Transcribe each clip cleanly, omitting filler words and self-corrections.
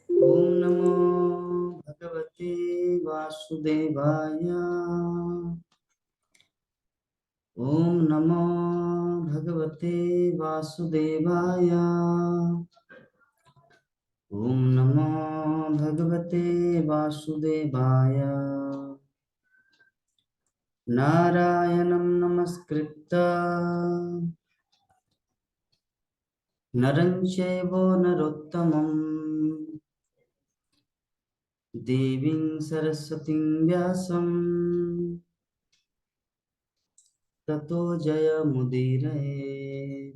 ओम नमो भगवते वासुदेवाय। ओम नमो भगवते वासुदेवाय। ओम नमो भगवते वासुदेवाय। नारायणं नमस्कृत्य नरं चैव नरोत्तमं देवीं सरस्वतीं व्यासं ततो जयमुदीरये।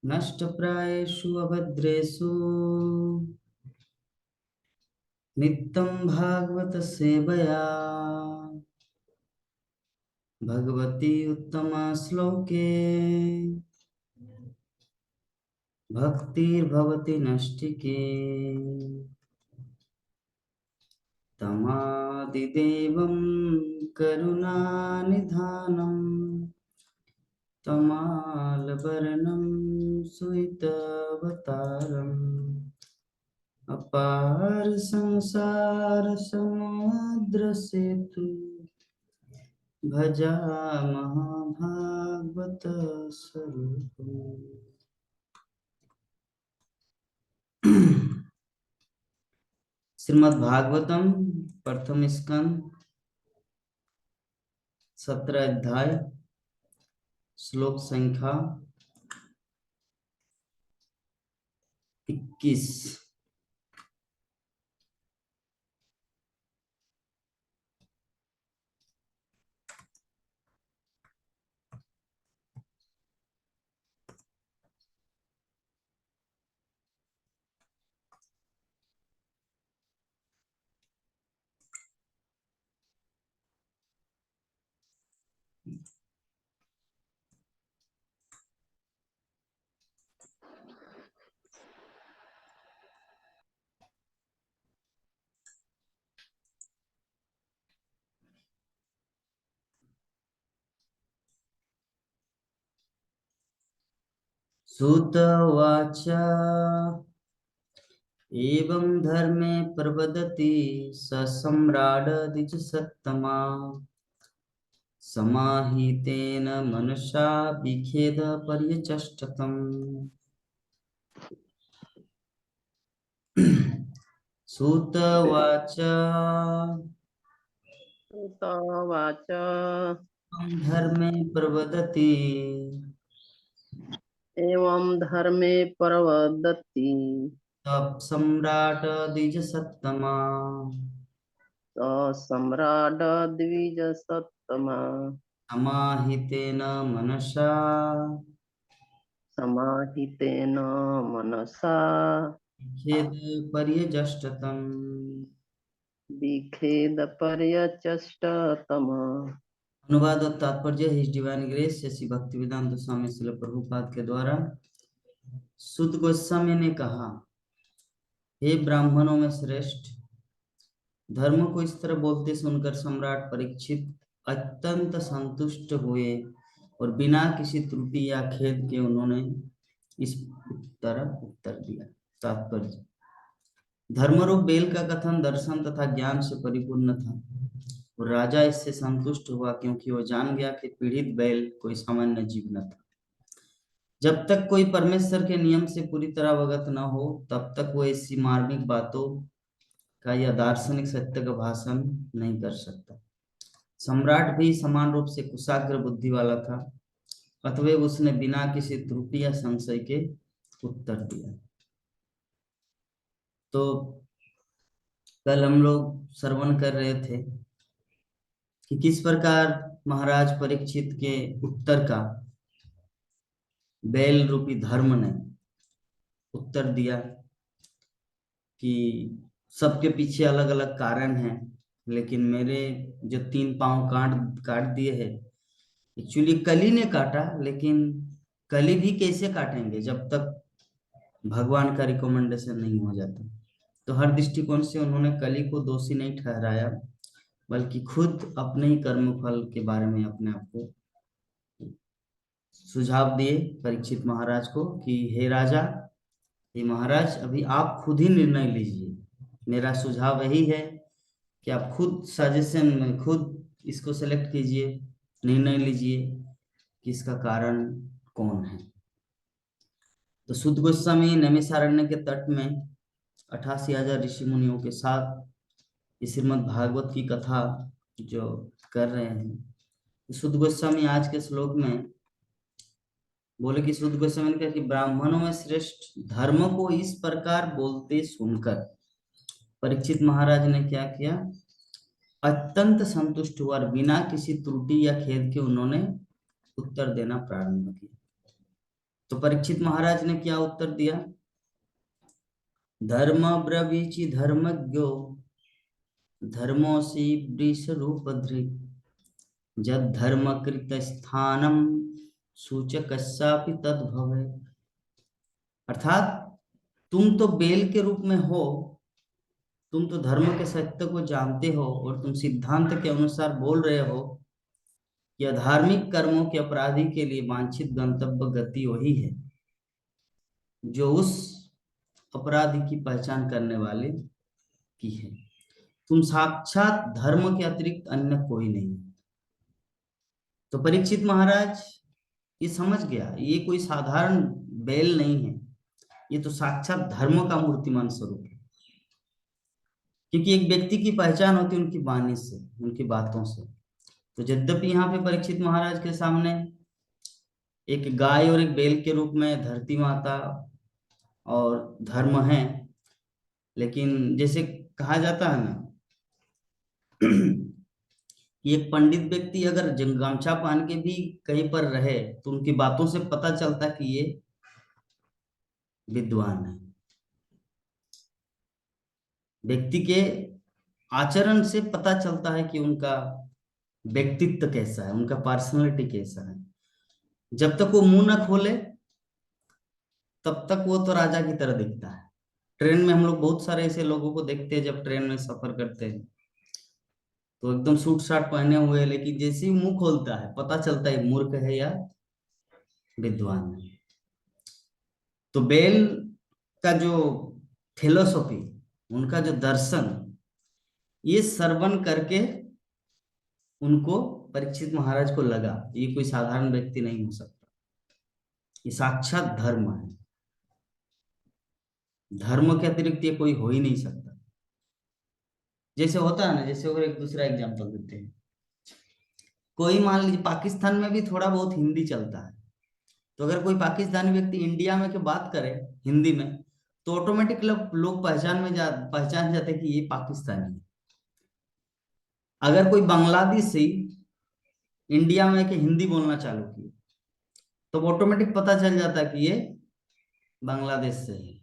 नष्टप्रायेषु अभद्रेषु नित्यं भागवत सेवया भगवती उत्तमा श्लोके भक्तिर्भवति नष्टिके। तमादिदेवं करुणानिधानं तमालवर्णं सुवितवतारम् अपार संसार समुद्र सेतु भजामः भागवत स्वरूपम्। श्रीमद् भागवतम प्रथम स्कंद 17 अध्याय श्लोक संख्या 21। सूत उवाच एवं धर्मे प्रवदति स सम्राड् द्विजसत्तमा समाहितेन मनसा विखेद पर्यचष्टतम्। सूत उवाच उतवाच धर्मे प्रवदति एवं धर्मे प्रवदति सम्राट द्विजसत्तमा स सम्राट् द्विजसत्तमा समाहितेन मनसा समाहितेन मनसा खेद पर्यजष्टतम्। विखेदपर्यचष्टतम्। अनुवाद और तात्पर्य his divine grace Shri Bhaktivedanta Swami Srila Prabhupada के द्वारा सुत गोस्वामी ने कहा, हे ब्राह्मणों में श्रेष्ठ, धर्म को इस तरह बोलते सुनकर सम्राट परीक्षित अत्यंत संतुष्ट हुए और बिना किसी त्रुटि या खेद के उन्होंने इस तरह उत्तर दिया। तात्पर्य, धर्मरूप बेल का कथन दर्शन तथा ज्ञान से परिपूर्ण था और राजा इससे संतुष्ट हुआ क्योंकि वो जान गया कि पीड़ित बैल कोई सामान्य जीव न था। जब तक कोई परमेश्वर के नियम से पूरी तरह अवगत न हो तब तक वो ऐसी मार्मिक बातों का या दार्शनिक सत्य का भाषण नहीं कर सकता। सम्राट भी समान रूप से कुशाग्र बुद्धि वाला था, अतएव उसने बिना किसी त्रुटि या संशय के उत्तर दिया। तो कल हम लोग श्रवण कर रहे थे कि किस प्रकार महाराज परीक्षित के उत्तर का बैल रूपी धर्म ने उत्तर दिया कि सबके पीछे अलग अलग कारण हैं, लेकिन मेरे जो 3 पांव काट काट दिए हैं, एक्चुअली कली ने काटा, लेकिन कली भी कैसे काटेंगे जब तक भगवान का रिकमेंडेशन नहीं हो जाता। तो हर दृष्टिकोण से उन्होंने कली को दोषी नहीं ठहराया, बल्कि खुद अपने ही कर्म फल के बारे में अपने आप को सुझाव दिए परीक्षित महाराज को कि हे राजा, ये महाराज अभी आप खुद ही निर्णय लीजिए, मेरा सुझाव यही है कि आप खुद सजेशन में खुद इसको सेलेक्ट कीजिए, निर्णय लीजिए कि इसका कारण कौन है। तो सुत गोस्वामी नैमिषारण्य के तट में 88,000 ऋषि मुनियों के साथ इस श्रीमद् भागवत की कथा जो कर रहे हैं। सुत गोस्वामी आज के श्लोक में बोले कि सुत गोस्वामी ने कहा कि ब्राह्मणों में श्रेष्ठ धर्म को इस प्रकार बोलते सुनकर परीक्षित महाराज ने क्या किया, अत्यंत संतुष्ट हुआ और बिना किसी त्रुटि या खेद के उन्होंने उत्तर देना प्रारंभ किया। तो परीक्षित महाराज ने क्या उत्तर दिया, धर्म ब्रवीचि धर्मज्ञो धर्मोसी वृष रूपधृ जद धर्म कृत स्थानम सूचकस्यापि तद्भवे। अर्थात तुम तो बेल के रूप में हो, तुम तो धर्म के सत्य को जानते हो और तुम सिद्धांत के अनुसार बोल रहे हो कि अधार्मिक कर्मों के अपराधी के लिए वांछित गंतव्य गति वही है जो उस अपराधी की पहचान करने वाले की है। तुम साक्षात धर्म के अतिरिक्त अन्य कोई नहीं। तो परीक्षित महाराज ये समझ गया, ये कोई साधारण बैल नहीं है, ये तो साक्षात धर्म का मूर्तिमान स्वरूप है। क्योंकि एक व्यक्ति की पहचान होती है उनकी वाणी से, उनकी बातों से। तो यद्यपि यहाँ पे परीक्षित महाराज के सामने एक गाय और एक बैल के रूप में धरती माता और धर्म है, लेकिन जैसे कहा जाता है ना कि एक पंडित व्यक्ति अगर गमछा पहन के भी कहीं पर रहे तो उनकी बातों से पता चलता कि ये विद्वान है। व्यक्ति के आचरण से पता चलता है कि उनका व्यक्तित्व कैसा है, उनका पर्सनालिटी कैसा है। जब तक वो मुंह न खोले तब तक वो तो राजा की तरह दिखता है। ट्रेन में हम लोग बहुत सारे ऐसे लोगों को देखते हैं, जब ट्रेन में सफर करते हैं तो एकदम सूट साट पहने हुए, लेकिन जैसे ही मुंह खोलता है पता चलता है मूर्ख है या विद्वान है। तो बेल का जो फिलोसॉफी, उनका जो दर्शन, ये श्रवण करके उनको परीक्षित महाराज को लगा ये कोई साधारण व्यक्ति नहीं हो सकता, ये साक्षात धर्म है, धर्म के अतिरिक्त ये कोई हो ही नहीं सकता। जैसे होता है ना, जैसे और एक दूसरा एग्जांपल देते हैं, कोई मान लीजिए पाकिस्तान में भी थोड़ा बहुत हिंदी चलता है, तो अगर कोई पाकिस्तानी व्यक्ति इंडिया में के बात करे हिंदी में तो ऑटोमेटिक लोग पहचान जाते कि ये पाकिस्तानी है। अगर कोई बांग्लादेशी इंडिया में के हिंदी बोलना चालू किया तो ऑटोमेटिक पता चल जाता कि ये बांग्लादेश से है।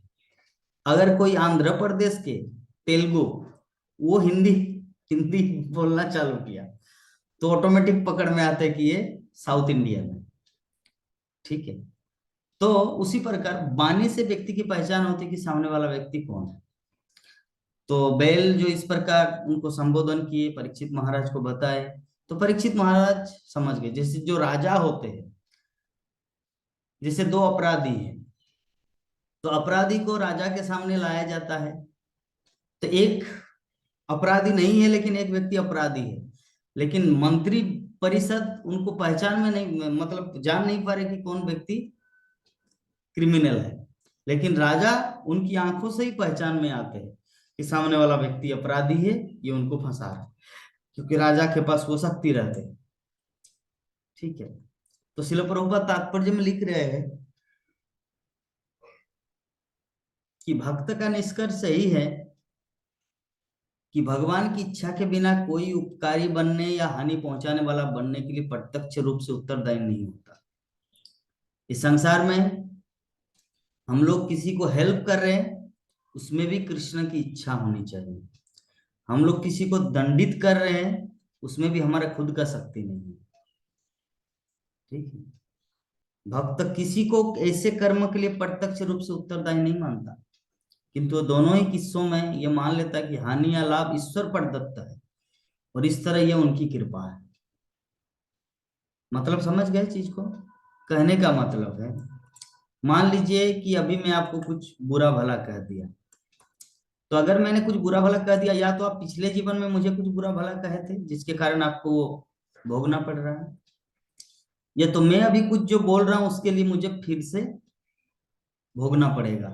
अगर कोई आंध्र प्रदेश के तेलुगु वो हिंदी हिंदी बोलना चालू किया तो ऑटोमेटिक पकड़ में आता है कि ये साउथ इंडिया में। ठीक है, तो उसी प्रकार वाणी से व्यक्ति की पहचान होती है कि सामने वाला व्यक्ति कौन है। तो बैल जो इस प्रकार उनको संबोधन किए, परीक्षित महाराज को बताए, तो परीक्षित महाराज समझ गए। जैसे जो राजा होते हैं, जैसे दो अपराधी हैं तो अपराधी को राजा के सामने लाया जाता है, तो एक अपराधी नहीं है लेकिन एक व्यक्ति अपराधी है, लेकिन मंत्री परिषद उनको पहचान में नहीं, मतलब जान नहीं पा रहे कि कौन व्यक्ति क्रिमिनल है, लेकिन राजा उनकी आंखों से ही पहचान में आते हैं कि सामने वाला व्यक्ति अपराधी है, ये उनको फंसा रहा है, क्योंकि राजा के पास वो शक्ति रहते हैं। ठीक है, तो श्रील प्रभुपाद तात्पर्य में लिख रहे हैं कि भक्त का निष्कर्ष यही है कि भगवान की इच्छा के बिना कोई उपकारी बनने या हानि पहुंचाने वाला बनने के लिए प्रत्यक्ष रूप से उत्तरदायी नहीं होता। इस संसार में हम लोग किसी को हेल्प कर रहे हैं, उसमें भी कृष्ण की इच्छा होनी चाहिए। हम लोग किसी को दंडित कर रहे हैं, उसमें भी हमारा खुद का शक्ति नहीं है। ठीक है, भक्त किसी को ऐसे कर्म के लिए प्रत्यक्ष रूप से उत्तरदायी नहीं मानता, किंतु दोनों ही किस्सों में यह मान लेता है कि हानि या लाभ ईश्वर पर दत्त है और इस तरह यह उनकी कृपा है। मतलब समझ गए चीज को? कहने का मतलब है मान लीजिए कि अभी मैं आपको कुछ बुरा भला कह दिया, तो अगर मैंने कुछ बुरा भला कह दिया, या तो आप पिछले जीवन में मुझे कुछ बुरा भला कहे थे जिसके कारण आपको वो भोगना पड़ रहा है, या तो मैं अभी कुछ जो बोल रहा हूं उसके लिए मुझे फिर से भोगना पड़ेगा।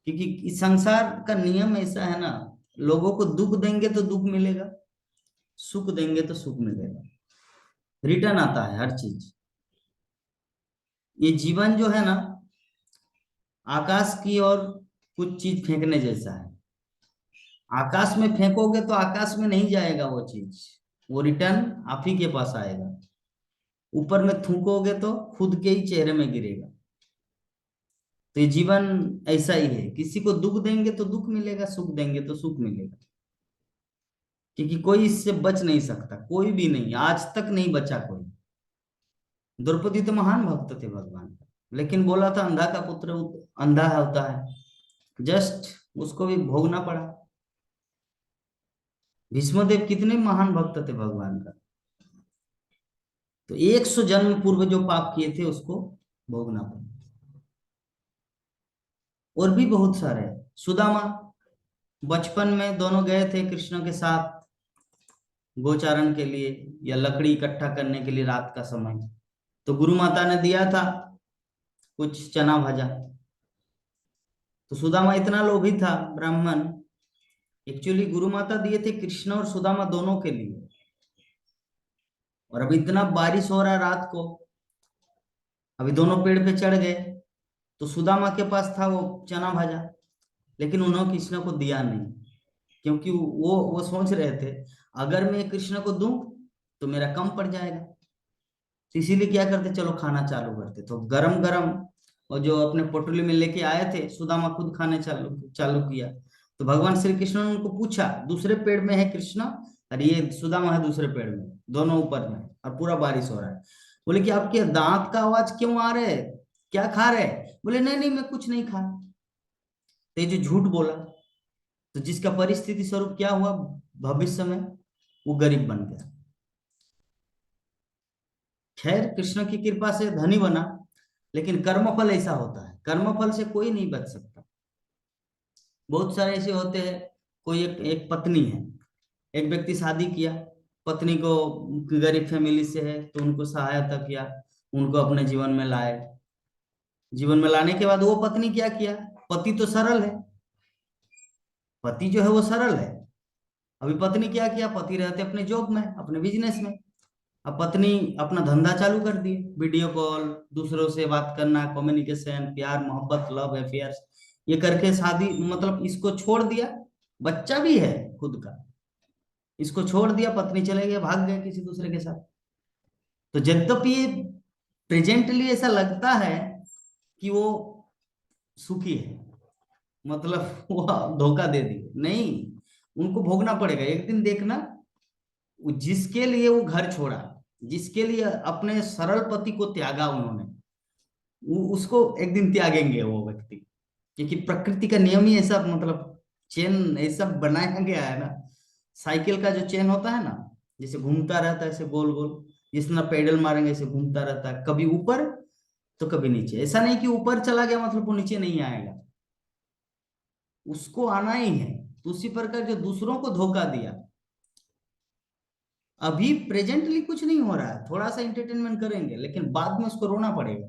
क्योंकि इस संसार का नियम ऐसा है ना, लोगों को दुख देंगे तो दुख मिलेगा, सुख देंगे तो सुख मिलेगा, रिटर्न आता है हर चीज। ये जीवन जो है ना, आकाश की ओर कुछ चीज फेंकने जैसा है। आकाश में फेंकोगे तो आकाश में नहीं जाएगा वो चीज, वो रिटर्न आप ही के पास आएगा। ऊपर में थूकोगे तो खुद के ही चेहरे में गिरेगा। तो ये जीवन ऐसा ही है, किसी को दुख देंगे तो दुख मिलेगा, सुख देंगे तो सुख मिलेगा। क्योंकि कोई इससे बच नहीं सकता, कोई भी नहीं, आज तक नहीं बचा कोई। द्रौपदी तो महान भक्त थे भगवान का, लेकिन बोला था अंधा का पुत्र अंधा होता है, जस्ट उसको भी भोगना पड़ा। भीष्मदेव कितने महान भक्त थे भगवान का, तो 100 जन्म पूर्व जो पाप किए थे उसको भोगना पड़ा। और भी बहुत सारे हैं। सुदामा, बचपन में दोनों गए थे कृष्ण के साथ गोचारण के लिए, या लकड़ी इकट्ठा करने के लिए रात का समय। तो गुरु माता ने दिया था कुछ चना भजा, तो सुदामा इतना लोभी था ब्राह्मण, एक्चुअली गुरु माता दिए थे कृष्ण और सुदामा दोनों के लिए। और अब इतना बारिश हो रहा है रात को, अभी दोनों पेड़ पे चढ़ गए, तो सुदामा के पास था वो चना भाजा, लेकिन उन्होंने कृष्ण को दिया नहीं। क्योंकि वो सोच रहे थे अगर मैं कृष्ण को दूं तो मेरा कम पड़ जाएगा। तो इसीलिए क्या करते, चलो खाना चालू करते। तो गरम गरम और जो अपने पोटली में लेके आए थे, सुदामा खुद खाने चालू चालू किया। तो भगवान श्री कृष्ण ने उनको पूछा, दूसरे पेड़ में है कृष्ण और ये सुदामा है दूसरे पेड़ में, दोनों ऊपर में, और पूरा बारिश हो रहा है। बोले कि आपके दांत का आवाज क्यों आ रहे है, क्या खा रहे? बोले नहीं नहीं मैं कुछ नहीं खा। तो ये जो झूठ बोला, तो जिसका परिस्थिति स्वरूप क्या हुआ, भविष्य में वो गरीब बन गया। खैर कृष्ण की कृपा से धनी बना, लेकिन कर्मफल ऐसा होता है, कर्मफल से कोई नहीं बच सकता। बहुत सारे ऐसे होते हैं, कोई एक पत्नी है, एक व्यक्ति शादी किया, पत्नी को गरीब फैमिली से है तो उनको सहायता किया, उनको अपने जीवन में लाए। जीवन में लाने के बाद वो पत्नी क्या किया, पति तो सरल है, पति जो है वो सरल है। अभी पत्नी क्या किया, पति रहते अपने जॉब में, अपने बिजनेस में। अब पत्नी अपना धंधा चालू कर दिए, वीडियो कॉल, दूसरों से बात करना, कम्युनिकेशन, प्यार मोहब्बत, लव अफेयर्स, ये करके शादी, मतलब इसको छोड़ दिया, बच्चा भी है खुद का, इसको छोड़ दिया, पत्नी चले गए, भाग गए किसी दूसरे के साथ। तो यद्यपि ये प्रेजेंटली ऐसा लगता है कि वो सुखी है, मतलब वो धोखा दे दी, नहीं, उनको भोगना पड़ेगा एक दिन। देखना, जिसके लिए वो घर छोड़ा, जिसके लिए अपने सरल पति को त्यागा उन्होंने, उसको एक दिन त्यागेंगे वो व्यक्ति। क्योंकि प्रकृति का नियम ही ऐसा, मतलब चेन ऐसा बनाया गया है ना, साइकिल का जो चेन होता है ना, जैसे घूमता रहता है ऐसे गोल गोल, जिस तरह पेडल मारेंगे ऐसे घूमता रहता है, कभी ऊपर तो कभी नीचे। ऐसा नहीं कि ऊपर चला गया मतलब वो नीचे नहीं आएगा, उसको आना ही है। तो उसी प्रकार जो दूसरों को धोखा दिया, अभी प्रेजेंटली कुछ नहीं हो रहा है, थोड़ा सा एंटरटेनमेंट करेंगे, लेकिन बाद में उसको रोना पड़ेगा।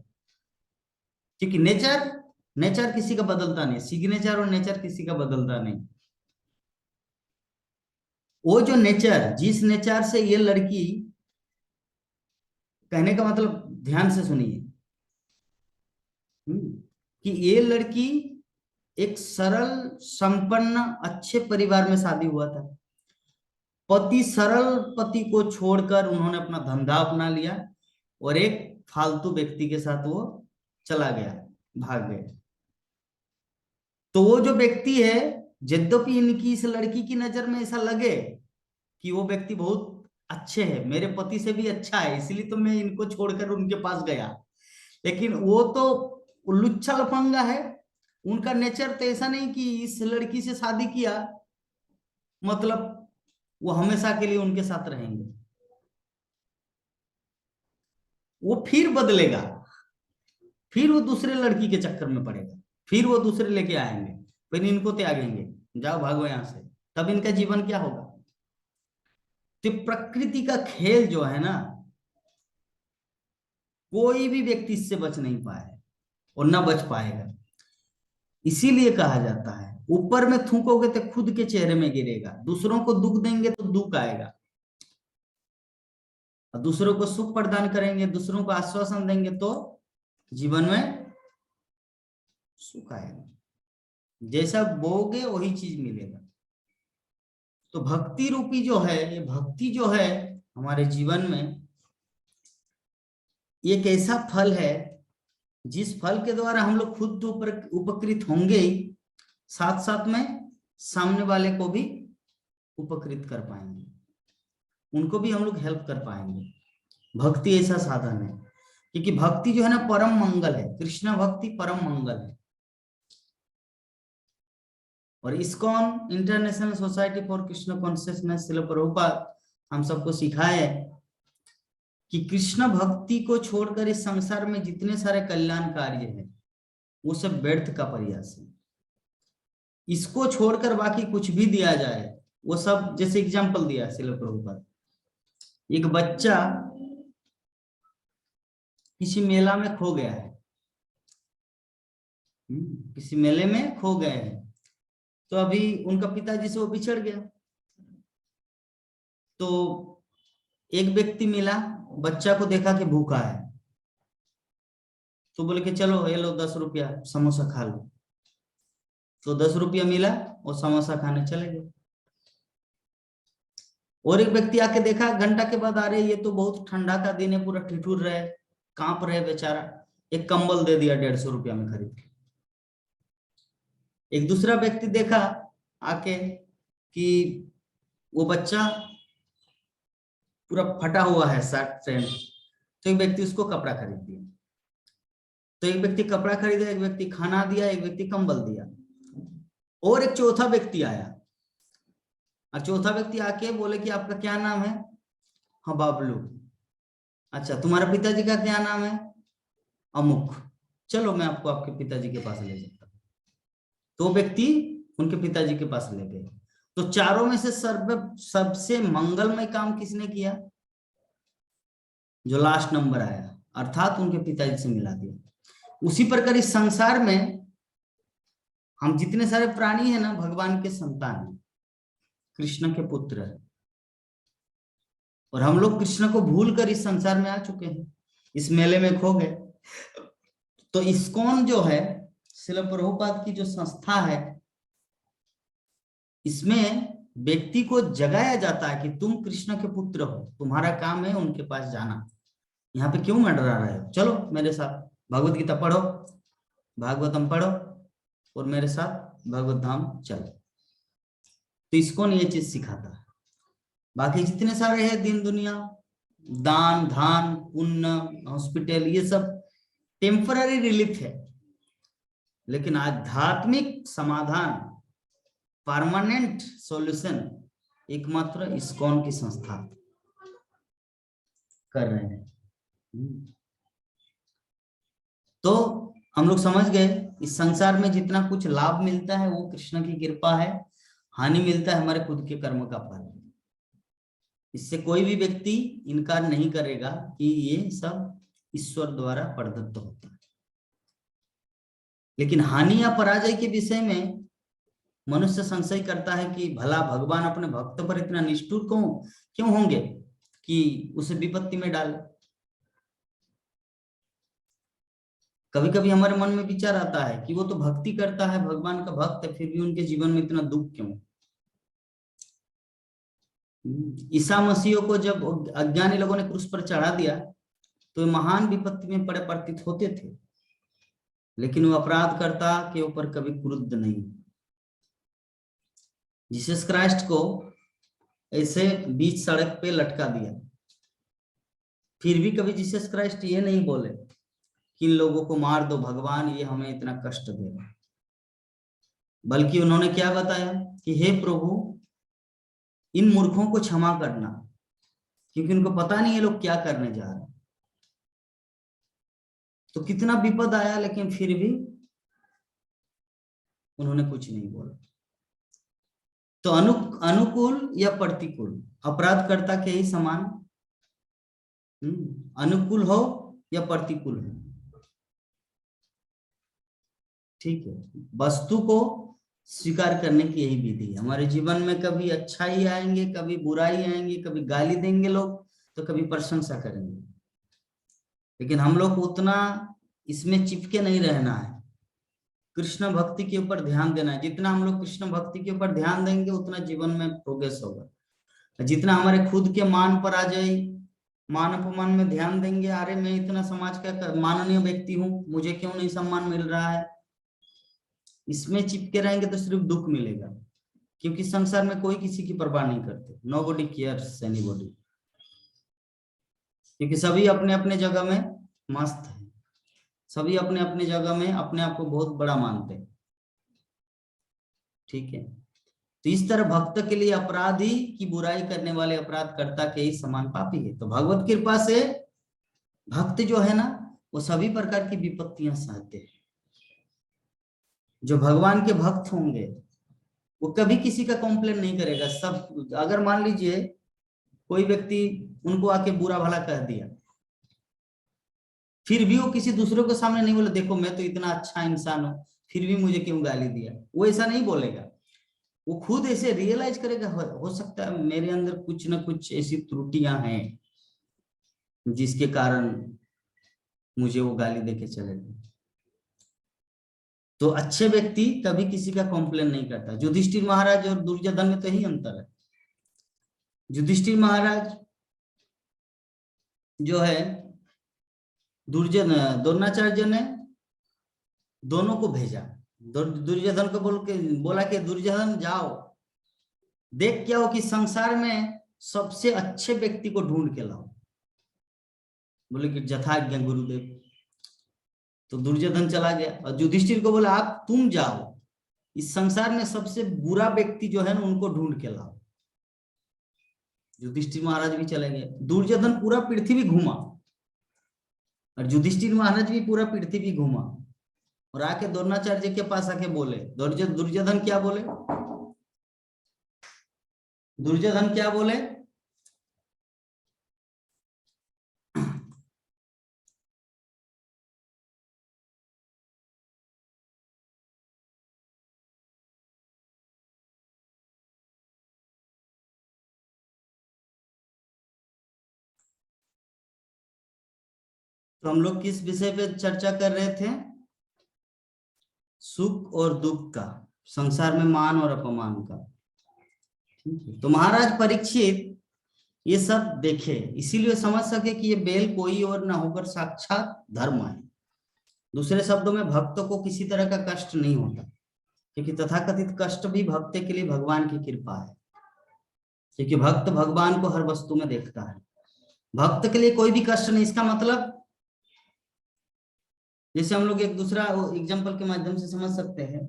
क्योंकि नेचर नेचर किसी का बदलता नहीं, सिग्नेचर और नेचर किसी का बदलता नहीं। वो जो नेचर, जिस नेचर से ये लड़की, कहने का मतलब ध्यान से सुनिए, कि ये लड़की एक सरल संपन्न अच्छे परिवार में शादी हुआ था, पति सरल पति को छोड़कर उन्होंने अपना धंधा अपना लिया और एक फालतू व्यक्ति के साथ वो चला गया, भाग गए। तो वो जो व्यक्ति है, यद्यपि इनकी इस लड़की की नजर में ऐसा लगे कि वो व्यक्ति बहुत अच्छे है, मेरे पति से भी अच्छा है, इसलिए तो मैं इनको छोड़कर उनके पास गया, लेकिन वो तो लुच्चा लफंगा है। उनका नेचर तो ऐसा नहीं कि इस लड़की से शादी किया मतलब वो हमेशा के लिए उनके साथ रहेंगे, वो फिर बदलेगा, फिर वो दूसरे लड़की के चक्कर में पड़ेगा, फिर वो दूसरे लेके आएंगे, फिर इनको त्यागेंगे, जाओ भागो यहां से, तब इनका जीवन क्या होगा। तो प्रकृति का खेल जो है ना, कोई भी व्यक्ति इससे बच नहीं पाए और ना बच पाएगा। इसीलिए कहा जाता है ऊपर में थूकोगे तो खुद के चेहरे में गिरेगा, दूसरों को दुख देंगे तो दुख आएगा, और दूसरों को सुख प्रदान करेंगे, दूसरों को आश्वासन देंगे तो जीवन में सुख आएगा। जैसा बोगे वही चीज मिलेगा। तो भक्ति रूपी जो है, ये भक्ति जो है हमारे जीवन में एक ऐसा फल है जिस फल के द्वारा हम लोग खुद तो उपकृत होंगे ही, साथ साथ में सामने वाले को भी उपकृत कर पाएंगे, उनको भी हम लोग हेल्प कर पाएंगे। भक्ति ऐसा साधन है, क्योंकि भक्ति जो है ना परम मंगल है, कृष्ण भक्ति परम मंगल है। और ISKCON international society for Krishna consciousness Srila Prabhupada हम सबको सिखाए कि कृष्ण भक्ति को छोड़कर इस संसार में जितने सारे कल्याण कार्य हैं वो सब व्यर्थ का प्रयास है। इसको छोड़कर बाकी कुछ भी दिया जाए वो सब, जैसे एग्जांपल दिया श्रील प्रभुपाद, एक बच्चा किसी मेला में खो गया है, किसी मेले में खो गए हैं, तो अभी उनका पिताजी से वो बिछड़ गया, तो एक व्यक्ति मिला, बच्चा को देखा कि भूखा है, तो बोले कि चलो ये लो 10 रुपया समोसा खा लो, तो 10 रुपया मिला और समोसा खाने चले गए। और एक व्यक्ति आके देखा घंटा के बाद, आ रहे ये तो बहुत ठंडा का दिन है, पूरा ठिठुर रहे, कांप रहे बेचारा, एक कंबल दे दिया 150 रुपया में खरीद के। एक दूसरा व्यक्ति देखा आके कि वो बच्चा पूरा फटा हुआ है शर्ट पैंट, तो एक व्यक्ति उसको कपड़ा खरीद दिया, तो एक व्यक्ति कपड़ा खरीदा, एक व्यक्ति खाना दिया, एक व्यक्ति कंबल दिया। और एक चौथा व्यक्ति आया, और चौथा व्यक्ति आके बोले कि आपका क्या नाम है? हाँ बाबलू। अच्छा तुम्हारा पिताजी का क्या नाम है? अमुक। चलो मैं आपको आपके पिताजी के पास ले जाता हूँ। तो व्यक्ति उनके पिताजी के पास ले गए। तो चारों में से सबसे मंगलमय काम किसने किया? जो लास्ट नंबर आया, अर्थात उनके पिताजी से मिला दिया। उसी प्रकार इस संसार में हम जितने सारे प्राणी हैं ना, भगवान के संतान हैं, कृष्ण के पुत्र हैं, और हम लोग कृष्ण को भूल कर इस संसार में आ चुके हैं, इस मेले में खो गए। तो इस्कॉन जो है श्रील प्रभुपाद की जो संस्था है, इसमें व्यक्ति को जगाया जाता है कि तुम कृष्ण के पुत्र हो, तुम्हारा काम है उनके पास जाना, यहाँ पे क्यों मंडरा रहे हो, चलो मेरे साथ भगवत गीता पढ़ो, भागवतम पढ़ो और मेरे साथ भगवत धाम चलो। तो इसको ये चीज सिखाता है। बाकी जितने सारे हैं दिन दुनिया, दान धान पुण्य हॉस्पिटल, ये सब टेम्पररी रिलीफ है, लेकिन आध्यात्मिक समाधान परमानेंट सॉल्यूशन एकमात्र इस्कॉन की संस्था कर रहे हैं। तो हम लोग समझ गए इस संसार में जितना कुछ लाभ मिलता है वो कृष्ण की कृपा है, हानि मिलता है हमारे खुद के कर्म का फल। इससे कोई भी व्यक्ति इनकार नहीं करेगा कि ये सब ईश्वर द्वारा प्रदत्त होता है। लेकिन हानि या पराजय के विषय में मनुष्य संशय करता है कि भला भगवान अपने भक्त पर इतना निष्ठुर क्यों होंगे कि उसे विपत्ति में डाले। कभी कभी हमारे मन में विचार आता है कि वो तो भक्ति करता है, भगवान का भक्त है, फिर भी उनके जीवन में इतना दुख क्यों। ईसा मसीह को जब अज्ञानी लोगों ने क्रूस पर चढ़ा दिया तो महान विपत्ति में पड़े प्रतीत होते थे, लेकिन वो अपराधकर्ता के ऊपर कभी क्रुद्ध नहीं। जीसस क्राइस्ट को ऐसे बीच सड़क पे लटका दिया, फिर भी कभी जीसस क्राइस्ट ये नहीं बोले कि इन लोगों को मार दो भगवान, ये हमें इतना कष्ट दे रहा है, बल्कि उन्होंने क्या बताया कि हे प्रभु इन मूर्खों को क्षमा करना, क्योंकि उनको पता नहीं ये लोग क्या करने जा रहे हैं। तो कितना विपद आया, लेकिन फिर भी उन्होंने कुछ नहीं बोला। तो अनुकूल या प्रतिकूल, अपराधकर्ता के ही समान। अनुकूल हो या प्रतिकूल हो, ठीक है, वस्तु को स्वीकार करने की यही विधि है। हमारे जीवन में कभी अच्छाई आएंगे, कभी बुराई आएंगे, कभी गाली देंगे लोग, तो कभी प्रशंसा करेंगे, लेकिन हम लोग को उतना इसमें चिपके नहीं रहना है। कृष्ण भक्ति के ऊपर ध्यान देना है। जितना हम लोग कृष्ण भक्ति के ऊपर ध्यान देंगे, उतना जीवन में प्रोग्रेस होगा। जितना हमारे खुद के मान पर आ जाए, मान अपमान में ध्यान देंगे, अरे मैं इतना समाज का माननीय व्यक्ति हूँ, मुझे क्यों नहीं सम्मान मिल रहा है, इसमें चिपके रहेंगे तो सिर्फ दुख मिलेगा। क्योंकि संसार में कोई किसी की परवाह नहीं करते, नोबडी केयर्स एनीबॉडी, क्योंकि सभी अपने अपने जगह में मस्त है, सभी अपने अपने जगह में अपने आप को बहुत बड़ा मानते हैं, ठीक है। तो इस तरह भक्त के लिए अपराधी की बुराई करने वाले अपराधकर्ता के ही समान पापी है। तो भगवत कृपा से भक्त जो है ना, वो सभी प्रकार की विपत्तियां सहते हैं। जो भगवान के भक्त होंगे वो कभी किसी का कॉम्प्लेन नहीं करेगा। सब, अगर मान लीजिए कोई व्यक्ति उनको आके बुरा भला कह दिया, फिर भी वो किसी दूसरे को सामने नहीं बोले, देखो मैं तो इतना अच्छा इंसान हूं, फिर भी मुझे क्यों गाली दिया, वो ऐसा नहीं बोलेगा। वो खुद ऐसे रियलाइज करेगा, हो सकता है मेरे अंदर कुछ ना कुछ ऐसी त्रुटियां हैं जिसके कारण मुझे वो गाली देके चले गए। तो अच्छे व्यक्ति कभी किसी का कॉम्प्लेन नहीं करता। युधिष्ठिर महाराज और दुर्योधन में तो यही अंतर है। युधिष्ठिर महाराज जो है, दुर्योधन, द्रोणाचार्य ने दोनों को भेजा। दुर्योधन को बोला कि दुर्योधन जाओ, देख क्या हो कि संसार में सबसे अच्छे व्यक्ति को ढूंढ के लाओ। बोले कि यथाज्ञा गुरुदेव। तो दुर्योधन चला गया और युधिष्ठिर को बोला आप तुम जाओ, इस संसार में सबसे बुरा व्यक्ति जो है ना उनको ढूंढ के लाओ। युधिष्ठिर महाराज भी चले गए। दुर्योधन पूरा पृथ्वी घूमा और युधिष्ठिर महाराज भी पूरा पृथ्वी घूमा और आके द्रोणाचार्य के पास आके बोले, दुर्योधन क्या बोले, दुर्योधन क्या बोले, तो हम लोग किस विषय पे चर्चा कर रहे थे, सुख और दुख का, संसार में मान और अपमान का। तो महाराज परीक्षित ये सब देखे, इसीलिए समझ सके कि ये बेल कोई और ना होकर साक्षात धर्म है। दूसरे शब्दों में भक्तों को किसी तरह का कष्ट नहीं होता, क्योंकि तथाकथित कष्ट भी भक्त के लिए भगवान की कृपा है, क्योंकि भक्त भगवान को हर वस्तु में देखता है। भक्त के लिए कोई भी कष्ट नहीं। इसका मतलब जैसे हम लोग एक दूसरा एग्जांपल के माध्यम से समझ सकते हैं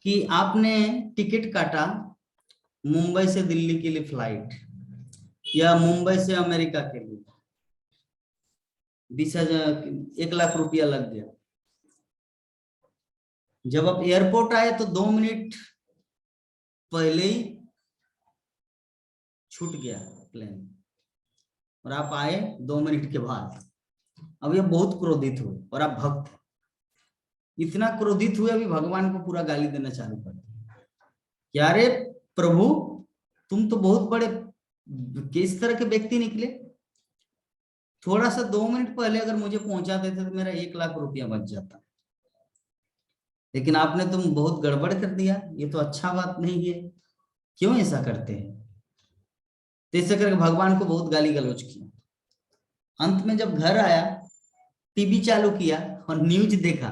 कि आपने टिकट काटा मुंबई से दिल्ली के लिए फ्लाइट, या मुंबई से अमेरिका के लिए, 1 लाख रुपया लग गया। जब आप एयरपोर्ट आए तो 2 मिनट पहले ही छूट गया प्लेन और आप आए 2 मिनट के बाद। अब ये बहुत क्रोधित हुए और आप भक्त, इतना क्रोधित हुए अभी भगवान को पूरा गाली देना चालू कर दिया। क्या रे प्रभु, तुम तो बहुत बड़े किस तरह के व्यक्ति निकले, थोड़ा सा 2 मिनट पहले अगर मुझे पहुंचा देते तो मेरा 1 लाख रुपया बच जाता, लेकिन आपने तुम बहुत गड़बड़ कर दिया, ये तो अच्छा बात नहीं है, क्यों ऐसा करते हैं। तो ऐसे करके भगवान को बहुत गाली गलौज किया। अंत में जब घर आया, टीवी चालू किया और न्यूज देखा।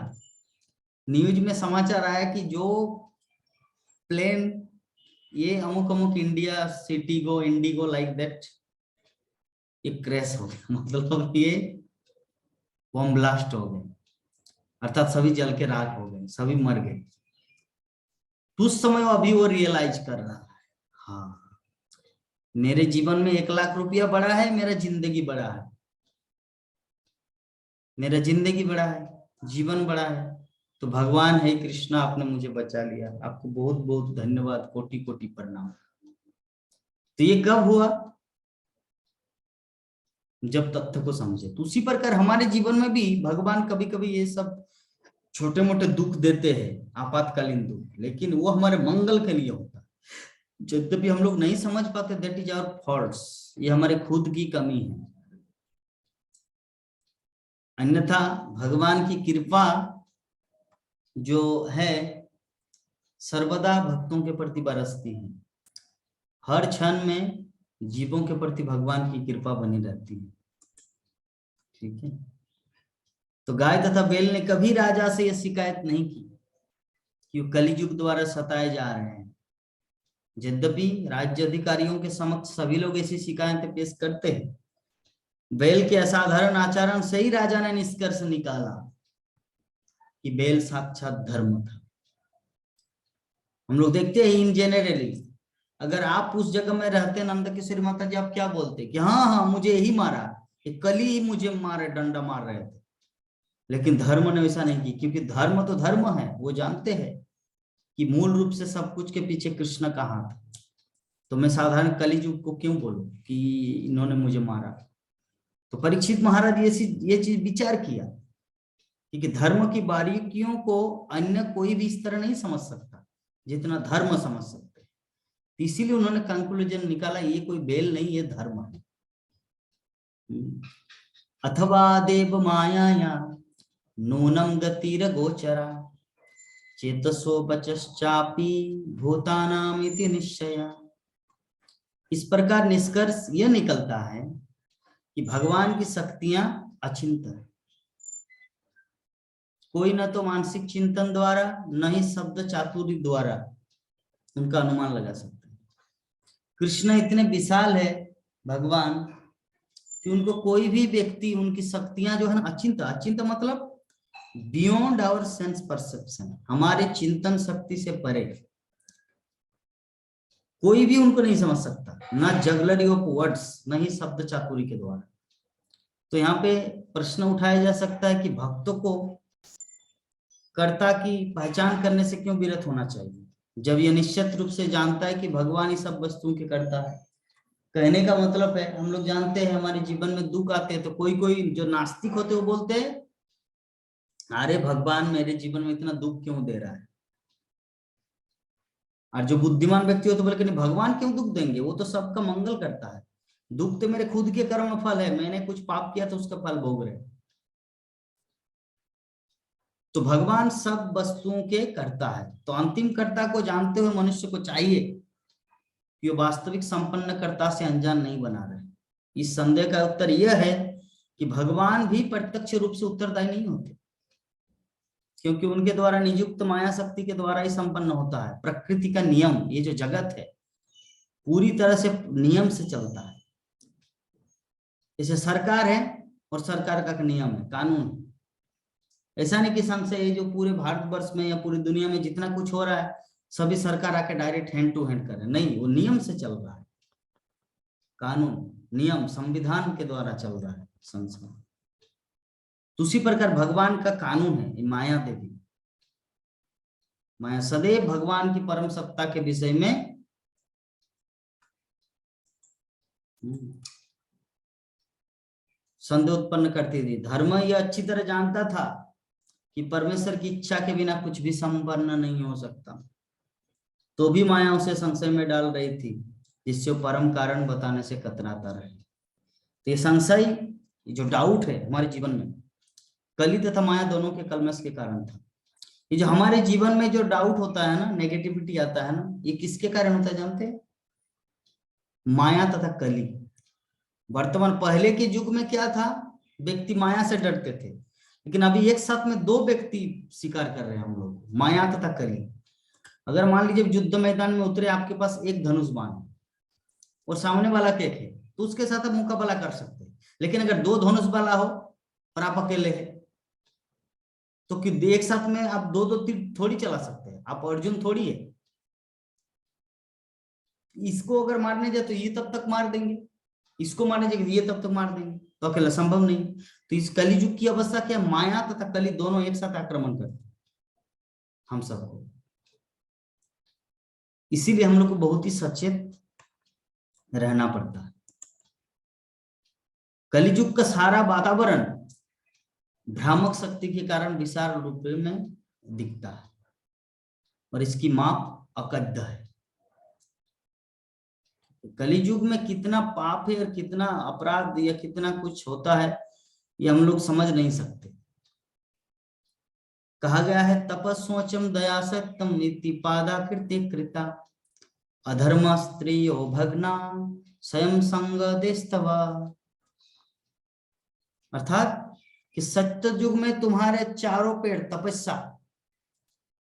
न्यूज में समाचार आया कि जो प्लेन ये अमुक अमुक इंडिया सिटीगो इंडिगो लाइक दैट, ये क्रैश हो गया, मतलब ये बम ब्लास्ट हो गए, अर्थात सभी जल के राख हो गए, सभी मर गए। उस समय अभी वो रियलाइज कर रहा है, हाँ मेरे जीवन में 1 लाख रुपया बड़ा है, मेरा जिंदगी बड़ा है। मेरा जिंदगी बड़ा है, जीवन बड़ा है, तो भगवान है कृष्णा, आपने मुझे बचा लिया, आपको बहुत बहुत धन्यवाद, कोटि कोटि प्रणाम। तो ये कब हुआ? जब तथ्य को समझे। तो उसी प्रकार हमारे जीवन में भी भगवान कभी कभी ये सब छोटे मोटे दुख देते हैं, आपातकालीन दुख, लेकिन वो हमारे मंगल के लिए होता है। यद्यपि हम लोग नहीं समझ पाते, दैट इज आवर फॉल्ट्स, ये हमारे खुद की कमी है। अन्यथा भगवान की कृपा जो है सर्वदा भक्तों के प्रति बरसती है, हर क्षण में जीवों के प्रति भगवान की कृपा बनी रहती है। ठीक है, तो गाय तथा बैल ने कभी राजा से यह शिकायत नहीं की कि वो कलियुग द्वारा सताए जा रहे हैं। यद्यपि राज्य अधिकारियों के समक्ष सभी लोग ऐसी शिकायतें पेश करते हैं, बैल के असाधारण आचरण से ही राजा ने निष्कर्ष निकाला कि बैल साक्षात धर्म था। हम लोग देखते हैं इन जेनरली, अगर आप उस जगह में रहते नंद किशोरी माता जी, आप क्या बोलते कि हाँ हाँ मुझे यही मारा, ये कल ही मुझे मारे, डंडा मार रहे थे। लेकिन धर्म ने वैसा नहीं की, क्योंकि धर्म तो धर्म है, वो जानते हैं कि मूल रूप से सब कुछ के पीछे कृष्ण का हाथ है। तो मैं साधारण कलियुग को क्यों बोलूं कि इन्होंने मुझे मारा? तो परीक्षित महाराज ये चीज विचार किया, क्योंकि धर्म की बारीकियों को अन्य कोई भी इस तरह नहीं समझ सकता जितना धर्म समझ सकते। इसीलिए उन्होंने कंक्लूजन निकाला, ये कोई बेल नहीं, ये धर्म है। अथवा देव माया नूनम गतिर गोचरा चेतसो बचश्चापि भूतानाम इति निश्चय। इस प्रकार निष्कर्ष यह निकलता है कि भगवान की शक्तियां अचिंत है। कोई न तो मानसिक चिंतन द्वारा, न ही शब्द चातुर्य द्वारा उनका अनुमान लगा सकते हैं। कृष्ण इतने विशाल है भगवान कि उनको कोई भी व्यक्ति, उनकी शक्तियां जो है ना अचिंत, अचिंत मतलब बियॉन्ड आवर सेंस परसेप्शन, हमारे चिंतन शक्ति से परे, कोई भी उनको नहीं समझ सकता, ना जगलरी ऑफ वर्ड्स, न ही शब्द चातुर्य के द्वारा। तो यहाँ पे प्रश्न उठाया जा सकता है कि भक्तों को कर्ता की पहचान करने से क्यों विरत होना चाहिए, जब यह निश्चित रूप से जानता है कि भगवान ही सब वस्तुओं के कर्ता है। कहने का मतलब है, हम लोग जानते हैं हमारे जीवन में दुख आते हैं तो कोई कोई जो नास्तिक होते हैं वो बोलते हैं, अरे भगवान मेरे जीवन में इतना दुख क्यों दे रहा है। और जो बुद्धिमान व्यक्ति हो तो बोले कि नहीं, भगवान क्यों दुख देंगे, वो तो सबका मंगल करता है, दुख तो मेरे खुद के कर्म फल है, मैंने कुछ पाप किया तो उसका फल भोग रहे। तो भगवान सब वस्तुओं के कर्ता है। तो अंतिम कर्ता को जानते हुए मनुष्य को चाहिए कि वो वास्तविक संपन्न कर्ता से अनजान नहीं बना रहे। इस संदेह का उत्तर यह है कि भगवान भी प्रत्यक्ष रूप से उत्तरदायी नहीं होते, क्योंकि उनके द्वारा नियुक्त माया शक्ति के द्वारा ही संपन्न होता है। प्रकृति का नियम, ये जो जगत है पूरी तरह से नियम से चलता है। जैसे सरकार है और सरकार का नियम है, कानून है। ऐसा नहीं कि संशय ये जो पूरे भारतवर्ष में या पूरी दुनिया में जितना कुछ हो रहा है सभी सरकार आके डायरेक्ट हैंड टू हैंड कर रहे, नहीं, वो नियम से चल रहा है। कानून, नियम, संविधान के द्वारा चल रहा है संसार। तो उसी प्रकार भगवान का कानून है माया देवी। माया सदैव भगवान की परम सत्ता के विषय में संदेह उत्पन्न करती थी। धर्म यह अच्छी तरह जानता था कि परमेश्वर की इच्छा के बिना कुछ भी संपन्न नहीं हो सकता, तो भी माया उसे संशय में डाल रही थी, जिससे वो परम कारण बताने से कतराता रहे। तो ये संशय, जो डाउट है हमारे जीवन में, कली तथा माया दोनों के कलमश के कारण था। ये जो हमारे जीवन में जो डाउट होता है ना, नेगेटिविटी आता है ना, ये किसके कारण होता है जानते हैं? माया तथा कली। वर्तमान, पहले के युग में क्या था, व्यक्ति माया से डरते थे, लेकिन अभी एक साथ में दो व्यक्ति शिकार कर रहे हैं हम लोग, माया तथा कली। अगर मान लीजिए युद्ध मैदान में उतरे, आपके पास एक धनुष बाण और सामने वाला केक है, तो उसके साथ आप मुकाबला कर सकते हैं। लेकिन अगर दो धनुष वाला हो और आप अकेले हैं, तो कि एक साथ में आप दो दो तीर थोड़ी चला सकते हैं, आप अर्जुन थोड़ी है। इसको अगर मारने जाए तो ये तब तक मार देंगे, इसको मारने जाए ये तब तक मार देंगे, तो अकेला संभव नहीं। तो इस कलियुग की अवस्था क्या, माया तथा कली दोनों एक साथ आक्रमण करते हम सबको। इसीलिए हम लोग को बहुत ही सचेत रहना पड़ता है। कलियुग का सारा वातावरण भ्रामक शक्ति के कारण विशाल रूप में दिखता है और इसकी माप अकद्य है। कलियुग में कितना पाप है और कितना अपराध या कितना कुछ होता है ये हम लोग समझ नहीं सकते। कहा गया है तपस्वचम दया सत्यम नीति पादाकृति कृता अधर्म स्त्रियो भग्ना स्वयं संग देस्तवा। अर्थात कि सत्य युग में तुम्हारे चारों पेड़ तपस्या,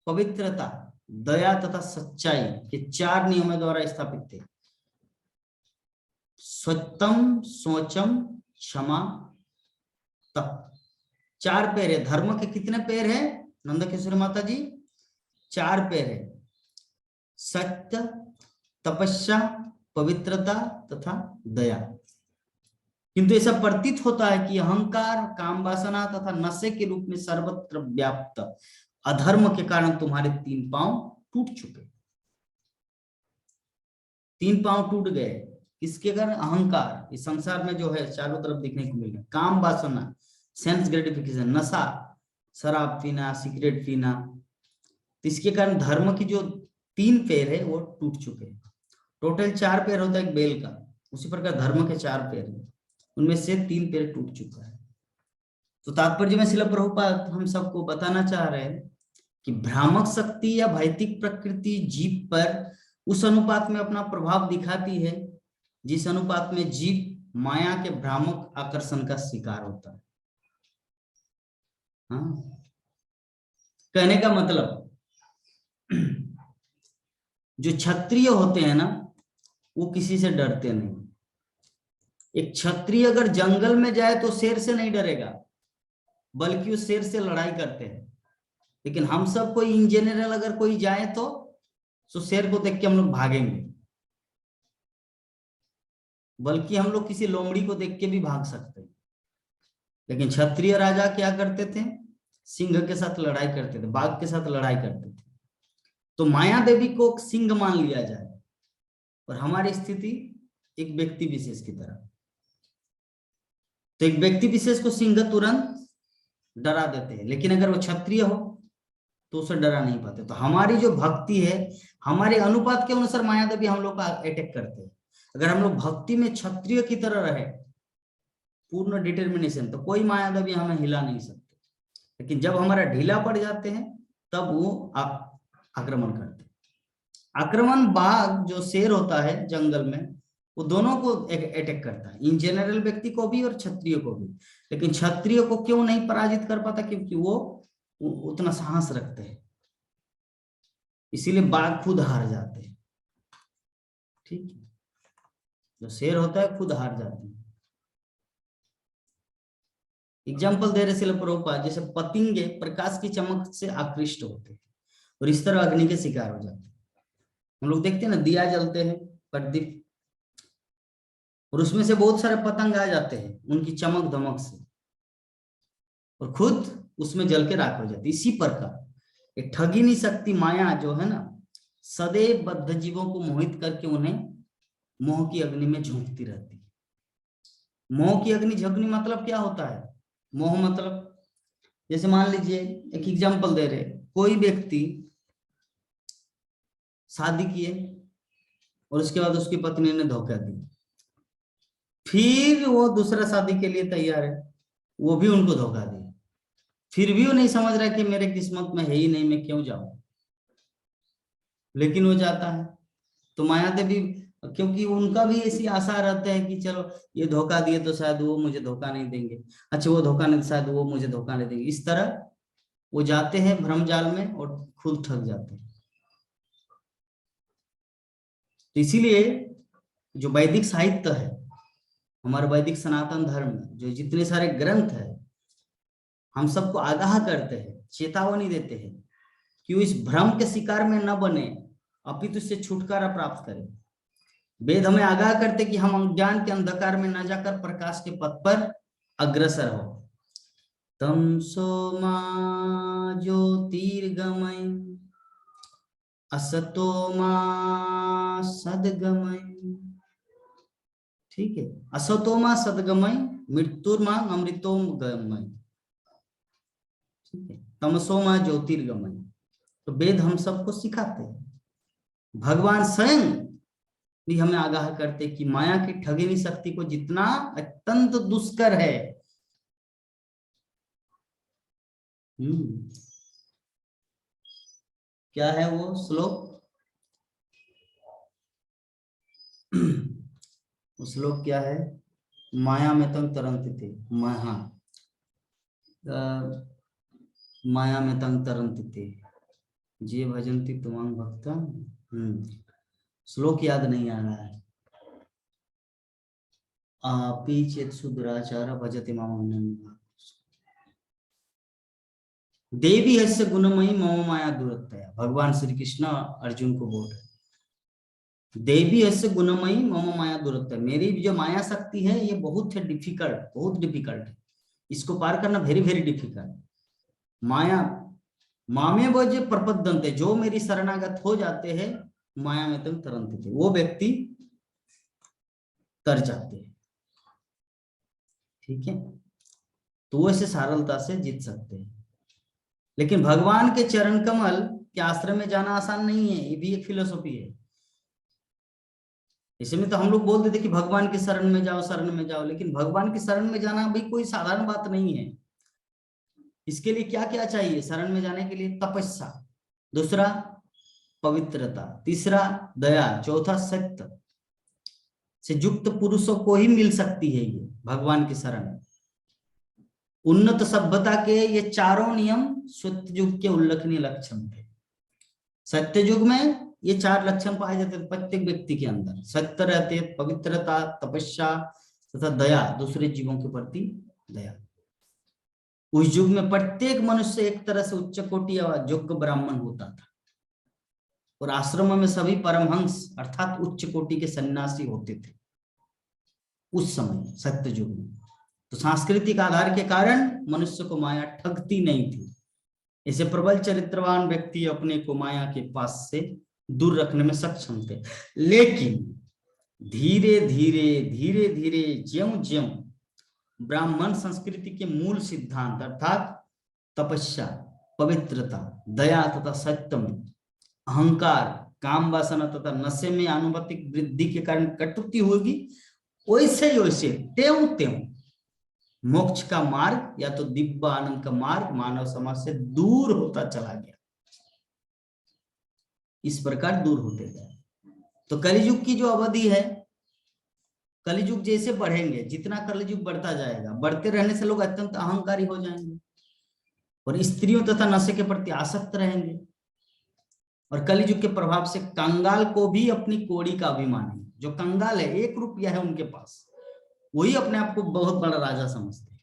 पवित्रता, दया तथा सच्चाई के 4 नियमों द्वारा स्थापित थे। सत्यम, सोचम, क्षमा, तप। 4 पैर है। धर्म के कितने पैर है नंदा किशोरी माता जी? 4 पैर है। सत्य, तपस्या, पवित्रता तथा दया। किंतु ऐसा प्रतीत होता है कि अहंकार, काम वासना तथा नशे के रूप में सर्वत्र व्याप्त अधर्म के कारण तुम्हारे 3 पांव टूट चुके। 3 पांव टूट गए। किसके कारण? अहंकार, इस संसार में जो है चारों तरफ देखने को मिल रहा है। काम वासना, सेंस ग्रेटिफिकेशन, नशा, शराब पीना, सिगरेट पीना, तो इसके कारण धर्म की जो 3 पैर है वो टूट चुके हैं। टोटल 4 पैर होता है एक बैल का, उसी प्रकार धर्म के 4 पैर है, उनमें से 3 पैर टूट चुका है। तो तात्पर्य में श्रील प्रभुपाद हम सबको बताना चाह रहे हैं कि भ्रामक शक्ति या भौतिक प्रकृति जीव पर उस अनुपात में अपना प्रभाव दिखाती है जिस अनुपात में जीव माया के भ्रामक आकर्षण का शिकार होता है। हाँ, कहने का मतलब जो क्षत्रिय होते हैं ना वो किसी से डरते नहीं। एक क्षत्रिय अगर जंगल में जाए तो शेर से नहीं डरेगा, बल्कि उस शेर से लड़ाई करते हैं। लेकिन हम सब कोई इन जनरल अगर कोई जाए तो शेर को देख के हम लोग भागेंगे, बल्कि हम लोग किसी लोमड़ी को देख के भी भाग सकते हैं। लेकिन क्षत्रिय राजा क्या करते थे? सिंह के साथ लड़ाई करते थे, बाघ के साथ लड़ाई करते थे। तो माया देवी को सिंह मान लिया जाए और हमारी स्थिति एक व्यक्ति विशेष की तरह। तो एक व्यक्ति विशेष को सिंह तुरंत डरा देते हैं, लेकिन अगर वो क्षत्रिय हो तो उसे डरा नहीं पाते। तो हमारी जो भक्ति है, हमारे अनुपात के अनुसार माया देवी हम लोग का अटैक करते हैं। अगर हम लोग भक्ति में क्षत्रिय की तरह रहे, पूर्ण डिटर्मिनेशन, तो कोई माया देवी हमें हिला नहीं सकते। लेकिन जब हमारा ढीला पड़ जाते हैं तब वो आक्रमण करते हैं। आक्रमण बाघ जो शेर होता है जंगल में, वो दोनों को अटैक करता है, इन जनरल व्यक्ति को भी और क्षत्रिय को भी। लेकिन क्षत्रिय को क्यों नहीं पराजित कर पाता? क्योंकि वो उतना साहस रखते हैं, इसीलिए बाघ खुद हार जाते हैं। ठीक है, जो शेर होता है खुद हार जाते हैं। एग्जाम्पल दे रहे श्रील प्रभुपाद, जैसे पतंगे प्रकाश की चमक से आकृष्ट होते हैं और इस तरह अग्नि के शिकार हो जाते हैं। हम लोग देखते हैं ना, दिया जलते हैं, प्रदीप, और उसमें से बहुत सारे पतंग आ जाते हैं उनकी चमक धमक से, और खुद उसमें जल के राख हो जाती। इसी प्रकार एक ठगिनी शक्ति माया जो है ना, सदैव बद्ध जीवों को मोहित करके उन्हें मोह की अग्नि में झोंकती रहती है। मोह की अग्नि झोंकनी मतलब क्या होता है? मोह मतलब जैसे मान लीजिए, एक एग्जाम्पल दे रहे, कोई व्यक्ति शादी किए और उसके बाद उसकी पत्नी ने धोखा दिया, फिर वो दूसरा शादी के लिए तैयार है, वो भी उनको धोखा दिया, फिर भी वो नहीं समझ रहा कि मेरे किस्मत में है ही नहीं, मैं क्यों जाऊं, लेकिन वो जाता है। तो माया देवी, क्योंकि उनका भी ऐसी आशा रहता है कि चलो ये धोखा दिए तो शायद वो मुझे धोखा नहीं देंगे, अच्छा वो धोखा नहीं, शायद वो मुझे धोखा नहीं देंगे। इस तरह वो जाते हैं भ्रम जाल में और खुद ठग जाते हैं। तो इसीलिए जो वैदिक साहित्य है, हमारे वैदिक सनातन धर्म में जो जितने सारे ग्रंथ है, हम सबको आगाह करते हैं, चेतावनी देते हैं कि वो इस भ्रम के शिकार में न बने, अपितु इससे छुटकारा प्राप्त करें। वेद हमें आगाह करते कि हम अज्ञान के अंधकार में न जाकर प्रकाश के पथ पर अग्रसर हो। तमसो मा ज्योतिर्गमय असतो मा सद्गमय। ठीक है, असतो मा सद्गमय मृत्युर्मा अमृतोम गमय। ठीक है, तमसो मा ज्योतिर्गमय। तो वेद हम सबको सिखाते हैं, भगवान स्वयं भी हमें आगाह करते कि माया की ठगिनी शक्ति को जितना अत्यंत दुष्कर है। क्या है वो श्लोक? वो श्लोक क्या है? माया में तंग तरंत थे, माया में तंग तरंत थे जे भजंती तुमांग भक्ता। श्लोक याद नहीं आ रहा है। आपी चेत सुदुराचार भजते माम। देवी हस्य गुणमयी मम माया दुरत्तया। भगवान श्री कृष्ण अर्जुन को बोल रहे, देवी हस्य गुणमयी मम माया दुरत्तया। मेरी जो माया शक्ति है ये बहुत है डिफिकल्ट, बहुत डिफिकल्ट है, इसको पार करना वेरी वेरी डिफिकल्ट। माया मामे वो जो प्रपद्यन्ते, जो मेरी शरणागत हो जाते हैं, माया में तुम तरंत थे, वो व्यक्ति तर जाते हैं। ठीक है, तो वो इसे सरलता से जीत सकते हैं। लेकिन भगवान के चरण कमल के आश्रम में जाना आसान नहीं है, ये भी एक फिलोसॉफी है। इसमें तो हम लोग बोल देते कि भगवान की शरण में जाओ, शरण में जाओ, लेकिन भगवान की शरण में जाना भी कोई साधारण बात नहीं है। इसके लिए क्या क्या चाहिए शरण में जाने के लिए? तपस्या, दूसरा पवित्रता, तीसरा दया, चौथा सत्य से युक्त पुरुषों को ही मिल सकती है ये भगवान की शरण। उन्नत सभ्यता के ये चारों नियम सत्ययुग के उल्लेखनीय लक्षण थे। सत्ययुग में ये चार लक्षण पाए जाते थे प्रत्येक व्यक्ति के अंदर। सत्य रहते, पवित्रता, तपस्या तथा दया, दूसरे जीवों के प्रति दया। उस युग में प्रत्येक मनुष्य एक तरह से उच्च कोटि या योग्य ब्राह्मण होता था, और आश्रमों में सभी परमहंस अर्थात उच्च कोटि के सन्यासी होते थे उस समय सत्य युग में। तो सांस्कृतिक आधार के कारण मनुष्य को माया ठगती नहीं थी। इसे प्रबल चरित्रवान व्यक्ति अपने को माया के पास से दूर रखने में सक्षम थे। लेकिन धीरे धीरे ज्यों ज्यों ब्राह्मण संस्कृति के मूल सिद्धांत अर्थात तपस्या, पवित्रता, दया तथा सत्य में अहंकार, काम वासना तथा नशे में आनुपातिक वृद्धि के कारण कटुति होगी, वैसे ही वैसे त्यों त्यों मोक्ष का मार्ग या तो दिव्य आनंद का मार्ग मानव समाज से दूर होता चला गया। इस प्रकार दूर होते गए। तो कलियुग की जो अवधि है, कलियुग जैसे बढ़ेंगे, जितना कलियुग बढ़ता जाएगा, बढ़ते रहने से लोग अत्यंत अहंकारी हो जाएंगे और स्त्रियों तथा नशे के प्रति आसक्त रहेंगे। और कलियुग के प्रभाव से कंगाल को भी अपनी कोड़ी का अभिमान है। जो कंगाल है, 1 रुपया है उनके पास, वही अपने आप को बहुत बड़ा राजा समझते हैं।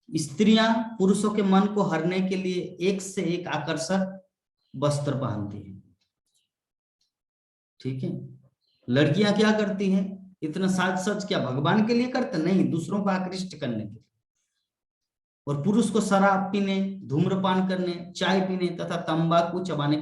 स्त्रियां पुरुषों के मन को हरने के लिए एक से एक आकर्षक वस्त्र पहनती हैं। ठीक है, लड़कियां क्या करती हैं? इतना साज सज क्या भगवान के लिए करते? नहीं, दूसरों को आकृष्ट करने के लिए। और पुरुष को शराब पीने, धूम्रपान करने, चाय पीने तथा तंबाकू चबाने के